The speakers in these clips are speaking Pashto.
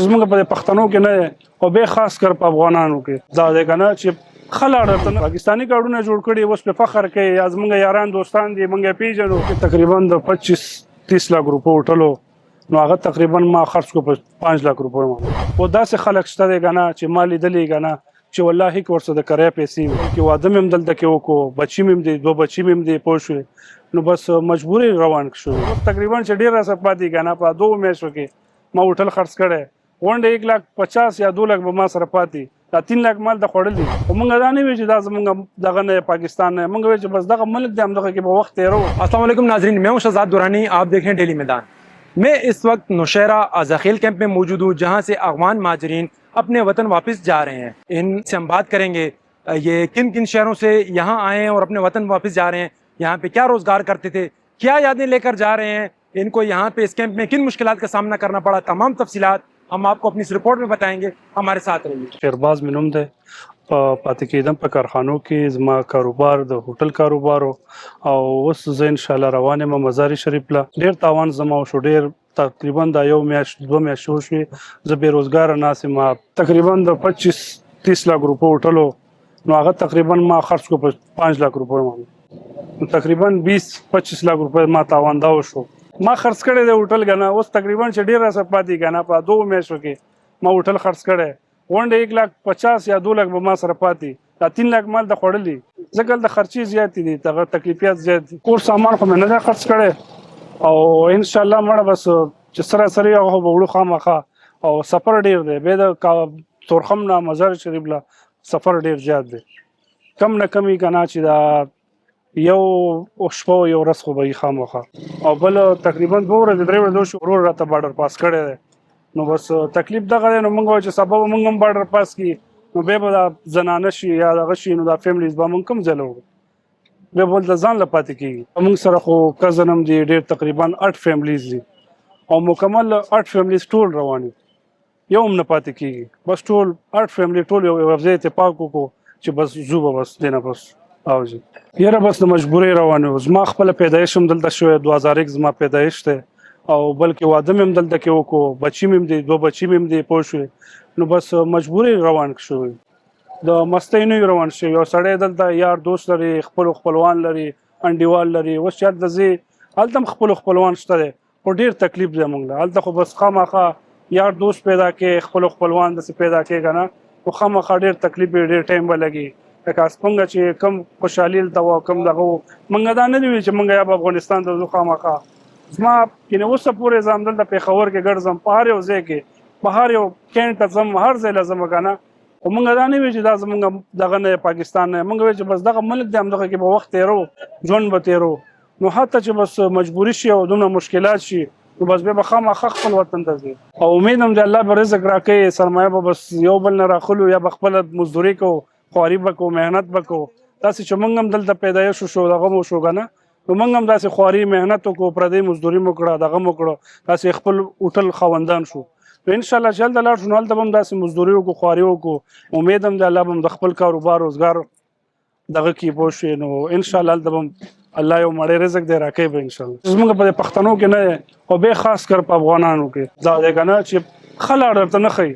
زموږ په پښتنو کې نه او به خاص کر په افغانانو کې دا دی کنه چې خلاړ ته پاکستانی کارونه جوړ کړي اوس په فخر کوي یا زموږ یاران دوستان دي موږ پیژنو چې تقریبا د 25-30 لک روپو ټولو نو هغه تقریبا ما خرج کو په 5 لک روپو او داسې خلک شته دی کنه چې مالی دلی کنه چې والله کې ورسره د کرای پیسې کې واده مم دلته کې وکړو بچی مم دي 2 بچی مم دي پوښ نو بس مجبوري روان شو تقریبا چې ډیر راس پاتې کنه په 2 میاشتو کې ما هوټل خرڅ کړي ونډه 150 یا 2 لک به ما سره پاتې دا 3 لک مال د خوړلې او موږ دا نه وی چې دا زموږ دغه نه پاکستان نه موږ وی چې بس دغه ملک د همدغه کې په وخت تیرو. अस्सलाम वालेकुम नाजरीन, मैं हूं शहजाद दुरानी. आप देख रहे हैं डेली मैदान. मैं इस वक्त नौशहरा आज़ाखिल कैंप में मौजूद हूं जहां से अफगान माजरीन अपने वतन वापस जा रहे हैं. इनसे हम बात करेंगे ये किन किन शहरों से यहाँ आए हैं और अपने वतन वापस जा रहे हैं, यहाँ पे क्या रोज़गार करते थे, क्या यादें लेकर जा रहे हैं, इनको यहाँ पे इस कैंप में किन मुश्किलात का सामना करना पड़ा, तमाम तफसीलात हम आपको अपनी इस रिपोर्ट में बताएंगे. हमारे साथ रहिए. شهرباز مې نوم دی پاتې کېدم په کارخانو کې زما کاروبار د هوټل کاروبار او اوس زه ان شاء الله روان یم مزار شریف له ډیر تاوان زما شو ډیر تقریبا د یو میاشت 2 میاشتې شوې زه بیروزګار ناسم تقریبا د 25-30 لک روپو ټولو نو هغه تقریبا ما خرج کو په 5 لک روپو تقریبا 20-25 لک روپو ما تاوان دا شو ما خرڅ کړی د هوټل غنا اوس تقریبا چې ډیر راس پاتې غنا په 2 میاشتو کې ما هوټل خرڅ کړی ونډه 150 یا 2 لک به ما سره پاتې دا 3 لک مال د خوړلې ځکه د خرچي زیات دي دغه تکلیفات زیات دي کور سامان خو نه خرڅ کړی او ان شاء الله مړه بس چې سره سره هغه وړو خامخه او سفر ډیر دی به د تورخم نه مزار شریف له سفر ډیر زیات دی کم نه کمی کنا چې دا یو شپه یو ورځ خو به خامخه او بل تقریبا 2 ورځې 3 ورځې شو ورور راته بارډر پاس کړی دی نو بس تکلیف دغه نو موږ چې سبب موږ هم بارډر پاس کی نو به د زنانه شي یا دغه شي نو د فیملیز به موږ کم ځلو به بول د ځان لپاره کیږي موږ سره خو کزنم دي ډیر تقریبا 8 فیملیز دي او مکمل 8 فیملیز ټول روان یو هم نه پاتې کیږي بس ټول 8 فیملی ټول یو ځای ته پاکو کو چې بس زوبه بس دینه بس او جی یره بس د مجبوري روانه زما خپل پیدایش هم دلته شوې 2001 زما پیدایش ته او بلکې واده مم دلته کې وکړو بچی مم دي 2 بچی مم دي پوښ نو بس مجبوري روان شوې د مستینو روان شي یو سړی دلته یار دوست لري خپلوان لري انډیوال لري و شاید د زی هلته خپلوان شته او ډیر تکلیف دی موږ هلته خو بس خامخه یار دوست پیدا کې خپلوان د پیدا کې کنه او خامخه ډیر تکلیف ډیر ټایم ولګي لکه څنګه چې کم خوشحالي لته کم دغه منګه دا نه دی چې منګه یا افغانستان ته خامخه زما کینه اوسه پورې ځم دلته پیښور کې ګرځم په هر یو ځای کې په هر یو کینټ ځم هر ځای لازم کنه او موږ دا نه وی چې دا زمونږ دغه نه پاکستان نه موږ وی چې بس دغه ملک د همدغه کې په وخت تیرو ژوند به تیرو نو حتی چې بس مجبوری شي او دومره مشکلات شي نو بس به خامخا خپل وطن ته ځي او امید هم د الله به رزق راکړي سرمایه به بس یو بل نه راخلو یا خپل مزدوري کو خواري وکړو مهنت وکړو تاسو چې موږ هم دلته پیدایش شو دغه مو شو کنه نو موږ هم داسې خواري مهنت وکړو پردی مزدوري مو کړه دغه مو کړو تاسو خپل هوټل خوندان شو نو ان شاء الله جلد لاړ شو نو هلته هم داسې مزدوري وکړو خواري وکړو امید هم د الله هم د خپل کاروبار روزګار دغه کې پوښي نو ان شاء الله هلته هم الله یو مړی رزق دی راکوي به ان شاء الله زموږ په پښتنو کې نه او به خاص کر په افغانانو کې دا دی کنه چې خلاړ ته نه خي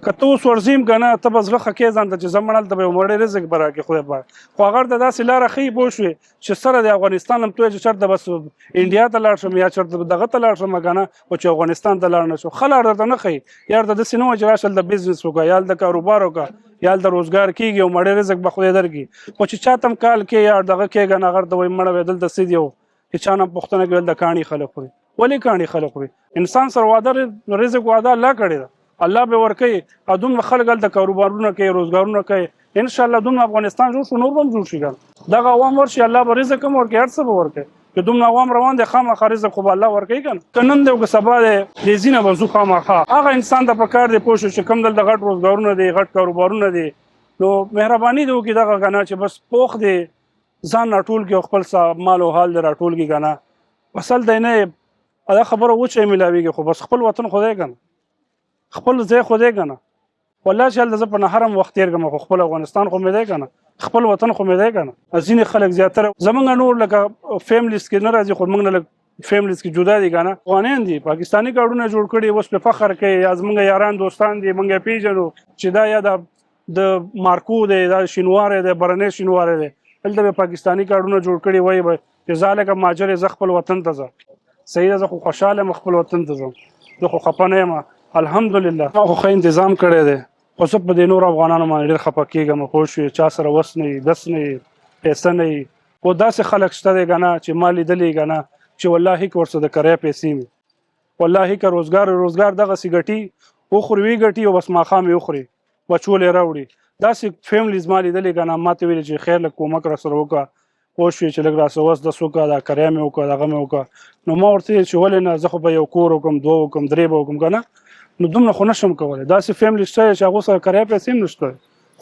کته اوس ورزیم کنه ته بس لخه کې ځان ته چې زمړل ته به مړی رزق برا کې خو به خو اگر د داسې لار خي پوښي چې سره د افغانستان هم توې چې چرته بس انډیا ته لاړ شم یا چرته دغه ته لاړ شم کنه او چې افغانستان ته لاړ نه شو خلاړ ته نه خي یار د سينو چې راشل د بزنس وکا یا د کاروبار وکا یا د روزګار کیږي او مړی رزق به خو درګي او چې چاتم کال کې یا دغه کې کنه اگر د وای مړ بدل د سیدیو چې چانه پښتنه کې د کہانی خلک وي ولی کہانی خلک وي انسان سره وعده رزق وعده الله کړی الله به ورکي ادم خلک د کاروبارونه کوي روزګارونه کوي ان شاء الله دوم افغانستان جوړ شو نور هم جوړ شي دا عوام ورشي الله به رزق هم ورکي هر څه به ورکي که دوم عوام روان دي خامخا رزق خو الله ورکي کنن دی او سبا دی زینه وزو خامخا هغه انسان د پکار دی پوښ چې کم دل د غټ روزګارونه دي غټ کاروبارونه دي نو مهرباني دی کی دغه غنا چې بس پوخ دی ځان راټول کې خپل مال او حال راټول کې غنا اصل دی نه دا خبره و چې ملاويږي خو بس خپل وطن خدای کنه خپل ځای خدای کنه والله چې زه په نهرم وخت تیرګم خپل افغانستان خو مې دی کنه خپل وطن خو مې دی کنه ځینې خلک زیاتره زمونږ نور لکه فیملیز کې نه راځي خو موږ نه فیملیز کې جدا دي کنه افغانان دي پاکستانی کارډونه جوړ کړي اوس په فخر کوي از موږ یاران دوستان دي موږ پیژنو چې دا یا د مارکو دی دا شینوار دی برنې شینوار دی دلته به پاکستانی کارډونه جوړ کړي وای به چې ځاله ماجر ز خپل وطن ته ځه صحیح ده خو خوشاله خپل وطن ته ځم زه خو خپه نه یم الحمدلله خو ښه تنظیم کړی دی خو زه په دې نور افغانانو باندې ډېر خفه کېږم خو شو چا سره وس نه دس نه پیسې نه او داسې خلک شته دی کنه چې ما لیدلی کنه چې والله کې ورسره د کرای پیسې مې والله که روزګار دغه سیګټي وخوري ګټي او بس ماښام یې وخوري بچولې راوړي داسې فیملیز ما لیدلی کنه ما ته ویل چې خیر لږ کومک را سره وکړه پوه شوې چې لږ راسره وس دس وکړه دا کرای مې وکړه دغه مې وکړه نو ما ورته ویل چې ولې نه زه خو به یو کور وکړم دوه وکړم درې به وکړم که نه نو دومره خو نه شم کولی داسې فیملی شته چې هغو سره کرای پیسې هم نشته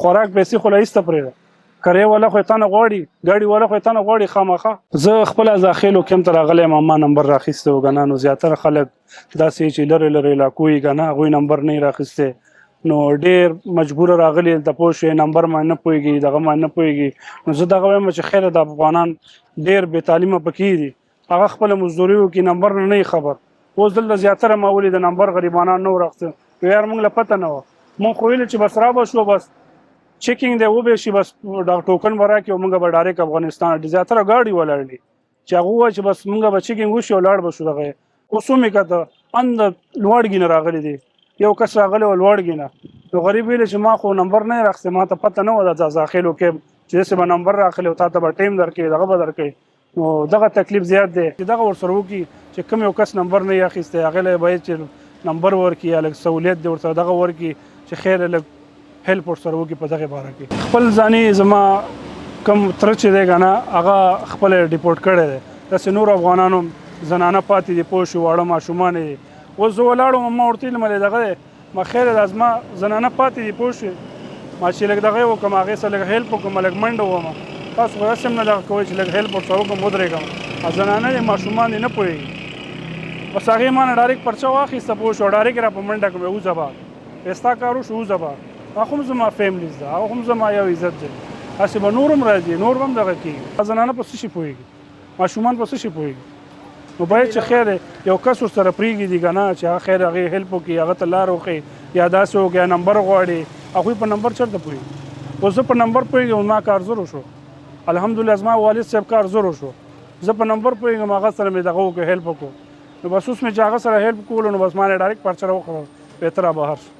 خوراک پیسې خو لا ایسته پرېږده کرای والا خو یې تا نه غواړي ګاډي والا خو یې تا نه غواړي خامخا زه خپله داخلو کیم ته راغلی یم ما نمبر راخیستی و که نه نو زیاتره خلک داسې چې لرې لرې علاقو وي که نه هغوی نمبر نه یې راخیستی نو ډېر مجبوره راغلي دلته پوه شوې نمبر باندې نه پوهېږي دغه باندې نه پوهېږي نو زه دغه وایم چې خیره د افغانان ډېر بې تعلیمه پکې دي هغه خپله مزدوري وکړي نمبر نه یې خبر اوس دلته زیاتره ما ولې د نمبر غریبانان نه ورخته یار موږ له پته نه وه موږ خو ویلې چې بس را به شو بس چیکینګ دی وبې شي بس ټوکن به راکړي او موږ به ډایرکټ افغانستان زیاتره ګاډي ولاړ دي چې هغه ووایي چې بس موږ به چیکینګ وشي او لاړ به شو دغه اوس ومې کته اند لوړګي نه راغلي دي یو کس راغلی و لوړګي نه نو غریب ویلې چې ما خو نمبر نه یې راخیستی ما ته پته نه وه د داخلو کې چې داسې به نمبر راخلي او تا ته به ټایم درکوي دغه به درکوي نو دغه تکلیف زیات دی چې دغه ورسره وکړي چې کوم یو کس نمبر نه یې اخیستی هغې له باید چې نمبر ورکړي یا لږ سهولیت دی ورسره دغه ورکړي چې خیر لږ هیلپ ورسره وکړي په دغې باره کې خپل ځاني زما کوم تره چې دی که نه هغه خپل ډیپورټ کړی دی داسې نور افغانانو زنانه پاتې دي پوه شو واړه ماشومان دي اوس زه ولاړم ما ورته ویلم دغه دی ما خیر دا زما زنانه پاتې دي پوه شوې ما چې لږ دغه یې وکړم هغې سره لږ هیلپ وکړم لږ منډه ووم تاسو خو داسې هم نه دغه کوئ چې لږ هیلپ ورسره وکړم ودرېږم زنانه دي ماشومان دي نه پوهېږي بس هغې ما نه ډایرکټ پرچه واخیسته پوه شو ډایرکټ را په منډه کړم وځه به ستا کار وشو وځه به هغه هم زما فیملیز ده هغه هم زما یو عزت دی هسې به نور هم راځي نور به هم دغه کېږي زنانه په څه شي پوهېږي ماشومان په څه شي پوهېږي نو باید چې خیر یو کس ورسره پرېږدي که نه چې هغه خیر هغې هیلپ وکړي هغه ته لار وښیي یا داسې وکړي یا نمبر غواړي هغوی په نمبر چېرته پوهېږي اوس زه په نمبر پوهېږم ما کار زر وشو الحمدلله زما والد صاحب کار زر وشو زه په نمبر پوهېږم هغه سره مې دغه وکړو هیلپ وکړو نو بس اوس مې چې هغه سره هیلپ کولو نو بس ما نه ډایرکټ پرچه راوخوړه بهتره بهر شو